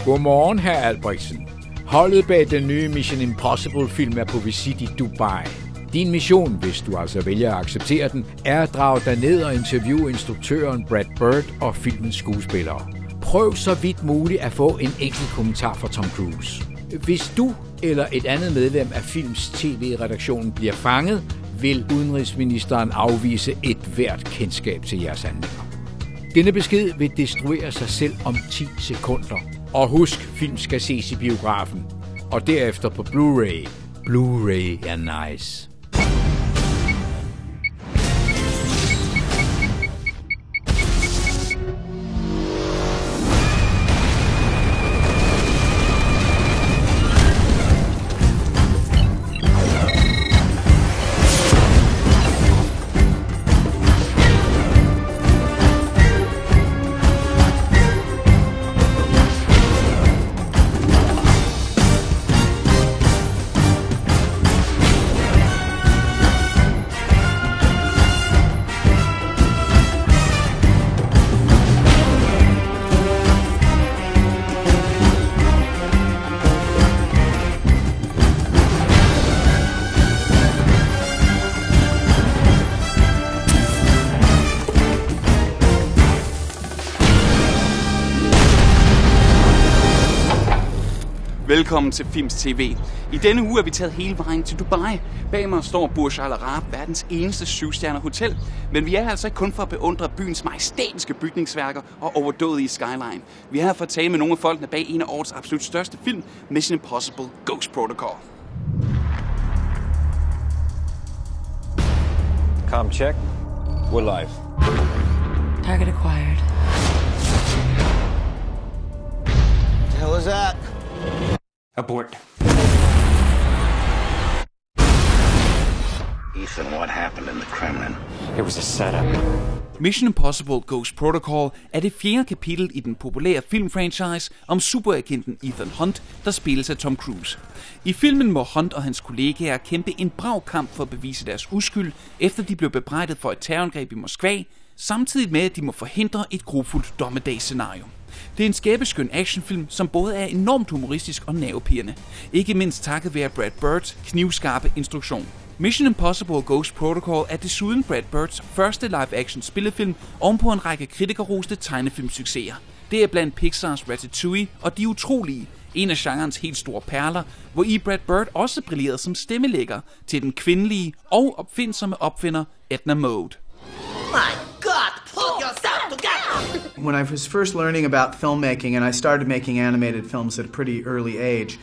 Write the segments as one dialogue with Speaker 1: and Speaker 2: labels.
Speaker 1: Godmorgen, hr. Albrechtsen. Holdet bag den nye Mission Impossible-film er på visit i Dubai. Din mission, hvis du altså vælger at acceptere den, er at drage dig ned og interviewe instruktøren Brad Bird og filmens skuespillere. Prøv så vidt muligt at få en enkelt kommentar fra Tom Cruise. Hvis du eller et andet medlem af Filmz TV-redaktionen bliver fanget, vil udenrigsministeren afvise et hvert kendskab til jeres handlinger. Denne besked vil destruere sig selv om 10 sekunder. Og husk, film skal ses i biografen, og derefter på Blu-ray. Blu-ray er nice.
Speaker 2: Velkommen til Filmz TV. I denne uge er vi taget hele vejen til Dubai. Bag mig står Burj Al Arab, verdens eneste 7-stjerner hotel. Men vi er altså ikke kun for at beundre byens majestætiske bygningsværker og overdådige skyline. Vi er her for at tale med nogle af folkene bag en af årets absolut største film, Mission Impossible Ghost Protocol.
Speaker 3: Com check. We're live.
Speaker 4: Target acquired.
Speaker 3: What the hell is that?
Speaker 2: Abort.
Speaker 5: Ethan, what happened in the Kremlin?
Speaker 3: It was a setup.
Speaker 2: Mission Impossible Ghost Protocol er det fjerde kapitel i den populære filmfranchise om superagenten Ethan Hunt, der spilles af Tom Cruise. I filmen må Hunt og hans kollegaer kæmpe en brav kamp for at bevise deres uskyld, efter de blev bebrejdet for et terrorangreb i Moskva, samtidig med at de må forhindre et grufuldt dommedagsscenario. Det er en skæbeskøn actionfilm, som både er enormt humoristisk og nervepirrende. Ikke mindst takket være Brad Birds knivskarpe instruktion. Mission Impossible Ghost Protocol er desuden Brad Birds første live-action spillefilm ovenpå en række kritikerroste tegnefilmsucceser. Det er blandt Pixars Ratatouille og De Utrolige, en af genrens helt store perler, hvor i Brad Bird også brillerede som stemmelægger til den kvindelige og opfindsomme opfinder Edna Mode.
Speaker 6: My God, pull yourself together!
Speaker 7: When I was first learning about filmmaking, and I started making animated films at a pretty early age,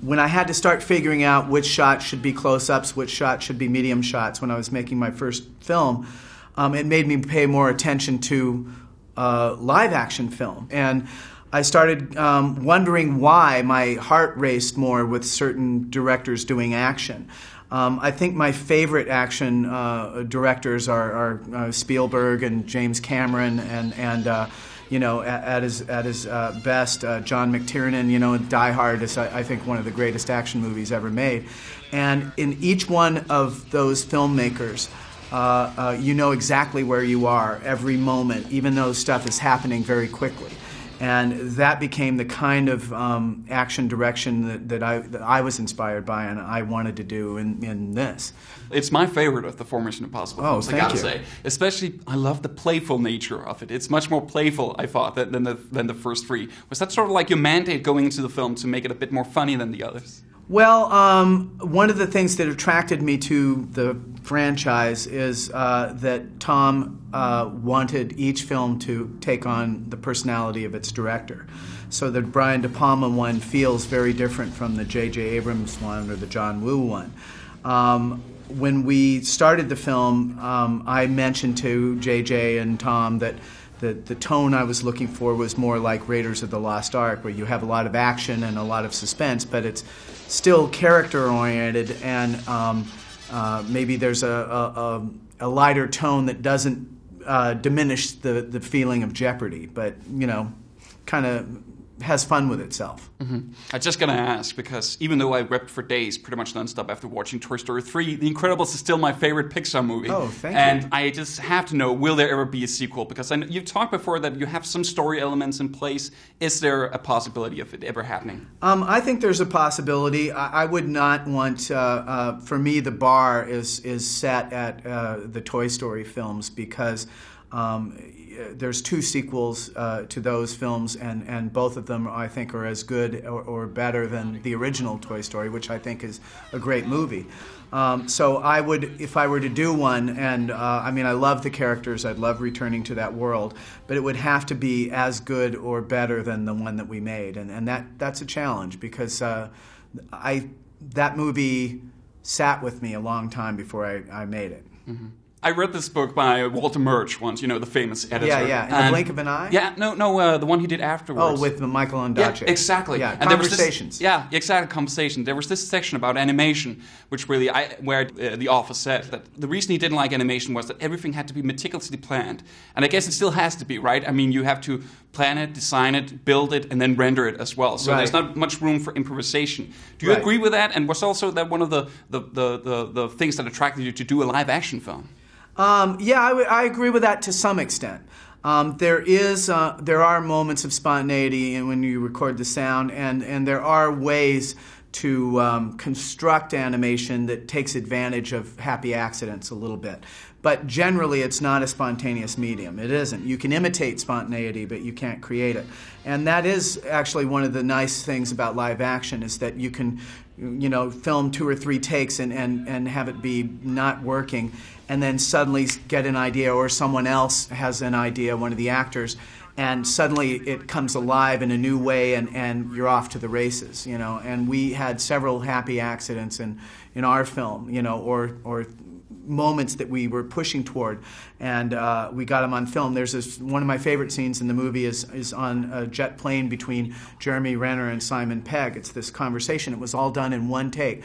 Speaker 7: when I had to start figuring out which shots should be close-ups, which shots should be medium shots when I was making my first film, it made me pay more attention to live-action film. And I started wondering why my heart raced more with certain directors doing action. I think my favorite action directors are Spielberg and James Cameron, and you know, at his best, John McTiernan. You know, Die Hard is, I think, one of the greatest action movies ever made. And in each one of those filmmakers, you know exactly where you are every moment, even though stuff is happening very quickly. And that became the kind of action direction that I was inspired by and I wanted to do in this.
Speaker 2: It's my favorite of the four Mission Impossible films, I gotta say. Especially, I love the playful nature of it. It's much more playful, I thought, than the first three. Was that sort of like your mandate going into the film to make it a bit more funny than the others?
Speaker 7: Well, one of the things that attracted me to the franchise is that Tom wanted each film to take on the personality of its director. So the Brian De Palma one feels very different from the J.J. Abrams one or the John Woo one. When we started the film, I mentioned to J.J. and Tom that the tone I was looking for was more like Raiders of the Lost Ark, where you have a lot of action and a lot of suspense, but it's still character-oriented, and maybe there's a lighter tone that doesn't diminish the feeling of jeopardy, but, you know, kind of has fun with itself.
Speaker 2: Mm-hmm. I'm just going to ask, because even though I wept for days pretty much nonstop after watching Toy Story 3, The Incredibles is still my favorite Pixar movie.
Speaker 7: Oh, thank you.
Speaker 2: And I just have to know, will there ever be a sequel? Because I know you've talked before that you have some story elements in place. Is there a possibility of it ever happening?
Speaker 7: I think there's a possibility. I would not want, for me, the bar is set at the Toy Story films, because there's 2 sequels to those films, and both of them, I think, are as good or better than the original Toy Story, which I think is a great movie. So I would, if I were to do one, and I mean, I love the characters, I'd love returning to that world, but it would have to be as good or better than the one that we made, and that's a challenge, because that movie sat with me a long time before I made it.
Speaker 2: Mm-hmm. I read this book by Walter Murch once, you know, the famous editor.
Speaker 7: Yeah, In the Blink of an Eye?
Speaker 2: Yeah, no, the one he did afterwards.
Speaker 7: Oh, with Michael Ondaatje.
Speaker 2: Yeah, exactly.
Speaker 7: Yeah,
Speaker 2: and
Speaker 7: Conversations.
Speaker 2: Exactly, Conversation. There was this section about animation, which really, where the author said that the reason he didn't like animation was that everything had to be meticulously planned. And I guess it still has to be, right? I mean, you have to plan it, design it, build it, and then render it as well. So There's not much room for improvisation. Do you agree with that? And was also that one of the things that attracted you to do a live-action film?
Speaker 7: Yeah, I agree with that to some extent. There are moments of spontaneity when you record the sound, and there are ways to construct animation that takes advantage of happy accidents a little bit. But generally, it's not a spontaneous medium. It isn't. You can imitate spontaneity, but you can't create it. And that is actually one of the nice things about live action, is that you can, you know, film 2 or 3 takes and have it be not working, and then suddenly get an idea, or someone else has an idea, one of the actors, and suddenly it comes alive in a new way, and you're off to the races, you know. And we had several happy accidents in our film, you know, or moments that we were pushing toward, and we got them on film. There's one of my favorite scenes in the movie is on a jet plane between Jeremy Renner and Simon Pegg. It's this conversation. It was all done in one take.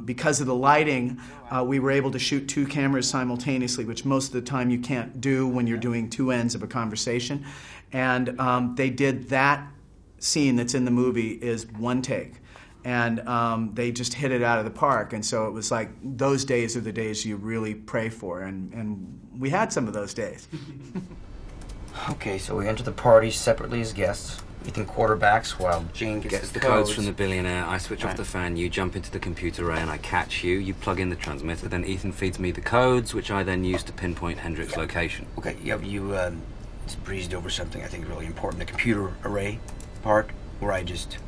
Speaker 7: Because of the lighting, we were able to shoot 2 cameras simultaneously, which most of the time you can't do when you're doing 2 ends of a conversation. And they did that scene that's in the movie is 1 take. And they just hit it out of the park, and so it was like those days are the days you really pray for, and we had some of those days.
Speaker 8: Okay, so we enter the party separately as guests. Ethan quarterbacks while Jane gets
Speaker 9: the codes from the billionaire. I switch off the fan, you jump into the computer array and I catch you. You plug in the transmitter, then Ethan feeds me the codes, which I then use to pinpoint Hendrik's location.
Speaker 8: Okay, you just breezed over something I think really important. The computer array part, where I just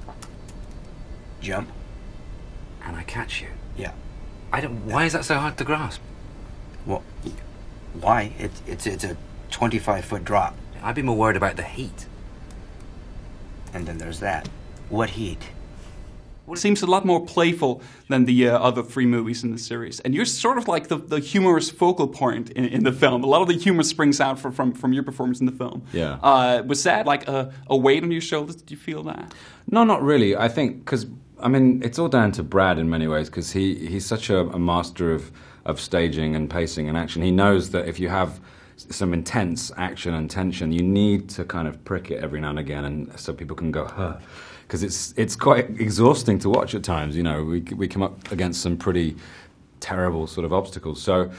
Speaker 8: jump.
Speaker 9: And I catch you.
Speaker 8: Yeah.
Speaker 9: Why is that so hard to grasp?
Speaker 8: Well, why? It's a 25-foot drop.
Speaker 9: I'd be more worried about the heat.
Speaker 8: And then there's that. What heat?
Speaker 2: It seems a lot more playful than the other 3 movies in the series. And you're sort of like the humorous focal point in the film. A lot of the humor springs out from your performance in the film.
Speaker 10: Yeah.
Speaker 2: Was that like a weight on your shoulders? Did you feel that?
Speaker 10: No, not really. I think, because, I mean, it's all down to Brad in many ways, because he's such a master of staging and pacing and action. He knows that if you have some intense action and tension, you need to kind of prick it every now and again, and so people can go, huh. Because it's quite exhausting to watch at times. You know, we come up against some pretty terrible sort of obstacles. So,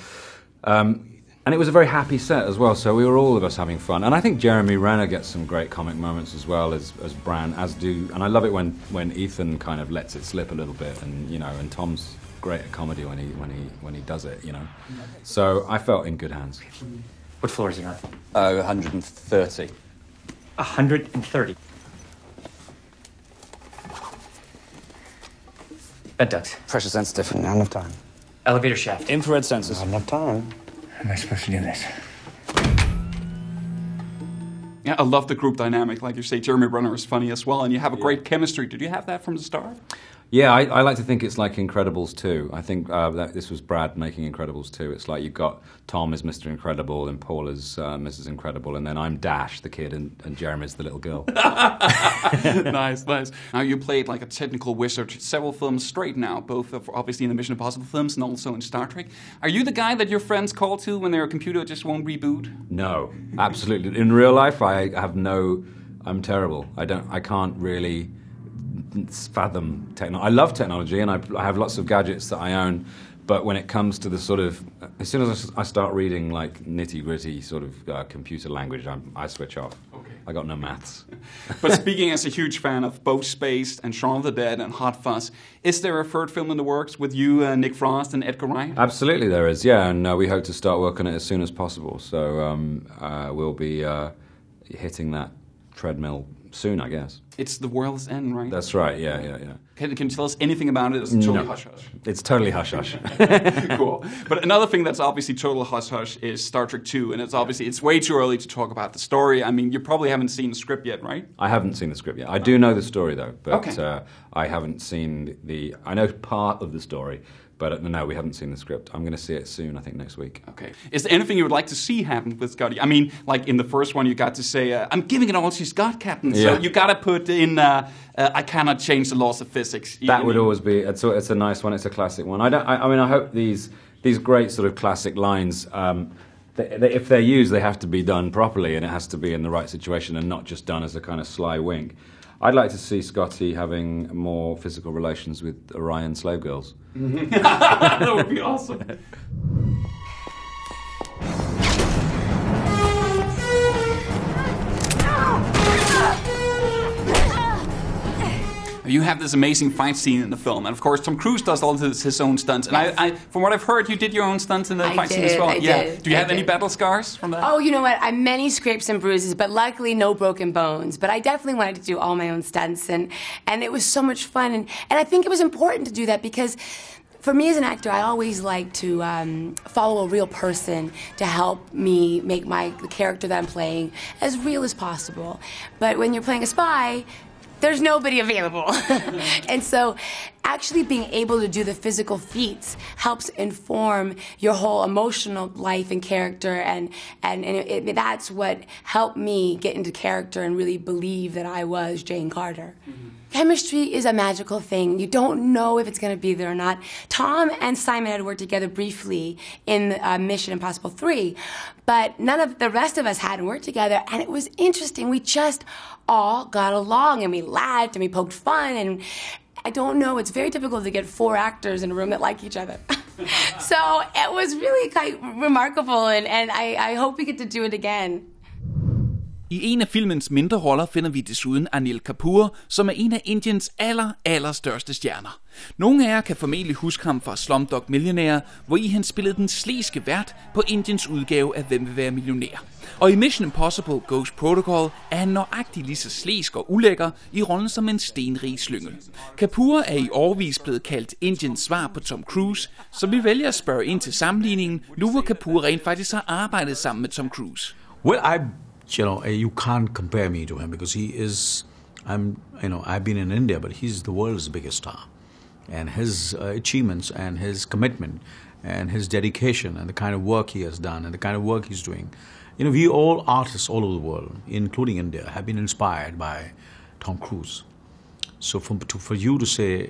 Speaker 10: and it was a very happy set as well. So we were all of us having fun. And I think Jeremy Renner gets some great comic moments as well as Bran, and I love it when Ethan kind of lets it slip a little bit, and you know, and Tom's great at comedy when he does it. You know, so I felt in good hands.
Speaker 11: What floor is he on?
Speaker 3: 130.
Speaker 11: 130. Bed ducts.
Speaker 8: Pressure sensitive. Not enough time.
Speaker 11: Elevator shaft.
Speaker 8: Infrared sensors. Not enough time.
Speaker 5: How am I supposed to do this?
Speaker 2: Yeah, I love the group dynamic. Like you say, Jeremy Renner is funny as well, and you have a great chemistry. Did you have that from the start?
Speaker 10: Yeah, I like to think it's like Incredibles 2. I think that this was Brad making Incredibles 2. It's like you've got Tom as Mr. Incredible and Paul as Mrs. Incredible, and then I'm Dash, the kid, and Jeremy's the little girl.
Speaker 2: Nice. Now, you played like a technical wizard several films straight now, both obviously in the Mission Impossible films and also in Star Trek. Are you the guy that your friends call to when their computer just won't reboot?
Speaker 10: No, absolutely. In real life, I'm terrible. I can't really fathom technology. I love technology, and I have lots of gadgets that I own, but when it comes to the sort of, as soon as I start reading like nitty-gritty sort of computer language, I switch off. Okay. I got no maths.
Speaker 2: But speaking as a huge fan of both Spaced and Shaun of the Dead and Hot Fuzz, is there a third film in the works with you, Nick Frost and Edgar Wright?
Speaker 10: Absolutely there is, yeah, and we hope to start work on it as soon as possible, so we'll be hitting that treadmill soon, I guess.
Speaker 2: It's The World's End, right?
Speaker 10: That's right, yeah.
Speaker 2: Can you tell us anything about it? It's totally hush-hush.
Speaker 10: It's totally hush-hush.
Speaker 2: Cool. But another thing that's obviously total hush-hush is Star Trek 2, and it's way too early to talk about the story. I mean, you probably haven't seen the script yet, right?
Speaker 10: I haven't seen the script yet. I do know the story, though, but I haven't seen I know part of the story, but no, we haven't seen the script. I'm going to see it soon, I think next week. Okay.
Speaker 2: Is there anything you would like to see happen with Scotty? I mean, like in the first one, you got to say, I'm giving it all to Scott, Captain. So you got to put in, I cannot change the laws of physics.
Speaker 10: That would always be, it's a nice one, it's a classic one. I hope these great sort of classic lines, if they're used, they have to be done properly, and it has to be in the right situation and not just done as a kind of sly wink. I'd like to see Scotty having more physical relations with Orion slave girls.
Speaker 2: That would be awesome. You have this amazing fight scene in the film, and of course Tom Cruise does all his own stunts. And I, from what I've heard, you did your own stunts in the fight scene as well.
Speaker 12: I did.
Speaker 2: Do you have any battle scars from that?
Speaker 12: Oh, you know what? I have many scrapes and bruises, but luckily no broken bones. But I definitely wanted to do all my own stunts, and it was so much fun. And I think it was important to do that because for me as an actor, I always like to follow a real person to help me make the character that I'm playing as real as possible. But when you're playing a spy, there's nobody available. And so actually being able to do the physical feats helps inform your whole emotional life and character, and that's what helped me get into character and really believe that I was Jane Carter. Mm-hmm. Chemistry is a magical thing. You don't know if it's going to be there or not. Tom and Simon had worked together briefly in Mission Impossible 3, but none of the rest of us hadn't worked together, and it was interesting. We just all got along, and we laughed, and we poked fun, and I don't know, it's very difficult to get 4 actors in a room that like each other. So it was really quite remarkable, and I hope we get to do it again.
Speaker 2: I en af filmens mindre roller finder vi desuden Anil Kapoor, som er en af Indiens allerstørste stjerner. Nogle af jer kan formentlig huske ham fra Slumdog Millionaire, hvor i han spillede den sleske vært på Indiens udgave af Hvem vil være millionær. Og i Mission Impossible Ghost Protocol er han nøjagtigt lige så slesk og ulækker i rollen som en stenrig slyngel. Kapoor er i årevis blevet kaldt Indiens svar på Tom Cruise, så vi vælger at spørge ind til sammenligningen, nu hvor Kapoor rent faktisk har arbejdet sammen med Tom Cruise.
Speaker 13: Well, you can't compare me to him because he is, I've been in India, but he's the world's biggest star. And his achievements and his commitment and his dedication and the kind of work he has done and the kind of work he's doing. We all artists all over the world, including India, have been inspired by Tom Cruise. So for you to say,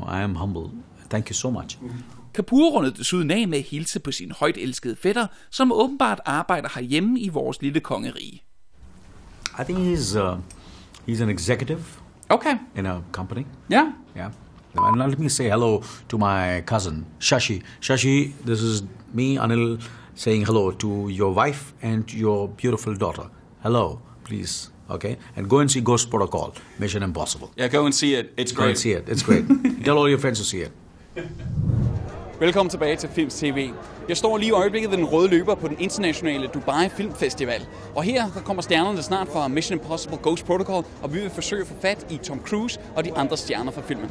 Speaker 13: I am humble, thank you so much.
Speaker 2: Kapoor rundede desuden af med at hilse på sin højt elskede fætter, som åbenbart arbejder herhjemme i vores lille kongerige.
Speaker 13: I think he's an executive.
Speaker 2: Okay.
Speaker 13: In a company.
Speaker 2: Yeah.
Speaker 13: Yeah. And let me say hello to my cousin, Shashi. Shashi, this is me, Anil, saying hello to your wife and your beautiful daughter. Hello, please. Okay? And go and see Ghost Protocol, Mission Impossible.
Speaker 2: Yeah, go and see it. It's great.
Speaker 13: Go and see it. It's great. Tell all your friends to see it.
Speaker 2: Velkommen tilbage til Filmz TV. Jeg står lige i øjeblikket ved den røde løber på den internationale Dubai Filmfestival. Og her kommer stjernerne snart fra Mission Impossible Ghost Protocol, og vi vil forsøge at få fat i Tom Cruise og de andre stjerner fra filmen.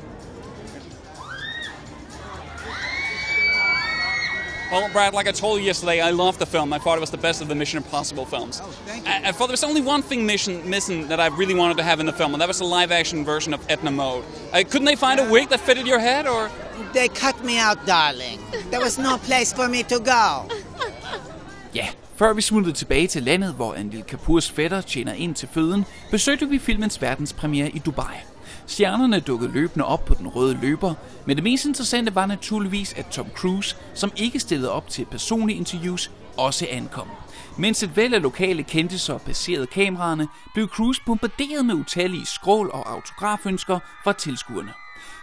Speaker 14: Well, Brad, like I told you yesterday, I loved the film. I thought it was the best of the Mission Impossible films.
Speaker 7: Oh, thank you.
Speaker 14: I thought there was only one thing missing that I really wanted to have in the film, and that was a live-action version of Edna Mode. Couldn't they find a wig that fitted your head, or...?
Speaker 6: They cut me out, darling. There was no place for me to go.
Speaker 2: Ja, før vi smuttede tilbage til landet, hvor Anil Kapoors fætter tjener ind til føden, besøgte vi filmens verdenspremiere i Dubai. Stjernerne dukkede løbende op på den røde løber, men det mest interessante var naturligvis, at Tom Cruise, som ikke stillede op til personlige interviews, også ankom. Mens et væld af lokale kendtiser passerede kameraerne, blev Cruise bombarderet med utallige skrål og autografønsker fra tilskuerne.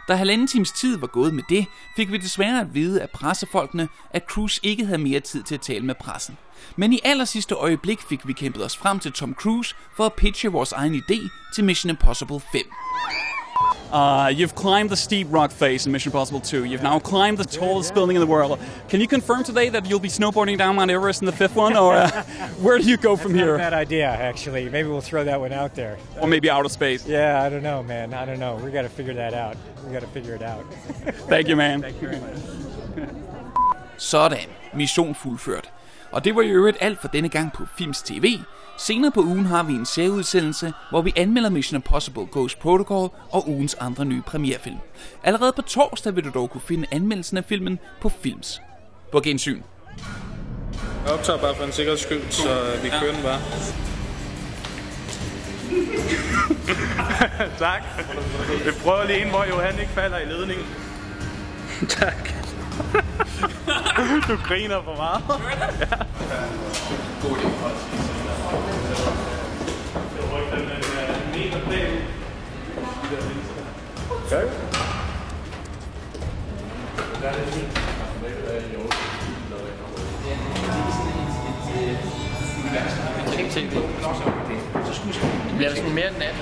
Speaker 2: Da 1,5 times tid var gået med det, fik vi desværre at vide af pressefolkene, at Cruise ikke havde mere tid til at tale med pressen. Men i allersidste øjeblik fik vi kæmpet os frem til Tom Cruise for at pitche vores egen idé til Mission Impossible 5.
Speaker 14: You've climbed the steep rock face in Mission Impossible 2. You've now climbed the tallest building in the world. Can you confirm today that you'll be snowboarding down Mount Everest in the 5th one, or where do you go from here?
Speaker 11: Not a bad idea, actually. Maybe we'll throw that one out there.
Speaker 14: Or maybe outer space.
Speaker 11: Yeah, I don't know, man. I don't know. We got to figure that out. We got to figure it out.
Speaker 14: Thank you, man.
Speaker 11: Thank you very much.
Speaker 2: Sådan, mission fuldført. Og det var i øvrigt alt for denne gang på Filmz TV. Senere på ugen har vi en særudsendelse, hvor vi anmelder Mission Impossible Ghost Protocol og ugens andre nye premierefilm. Allerede på torsdag vil du dog kunne finde anmeldelsen af filmen på Filmz. På gensyn.
Speaker 15: Jeg optager bare for en sikkerheds skyld, så vi kører den bare. Tak. Vi prøver lige en, hvor Johan ikke falder i ledningen. Tak. Du griner for meget. Ja. God idé.
Speaker 16: Det bliver sådan mere nat.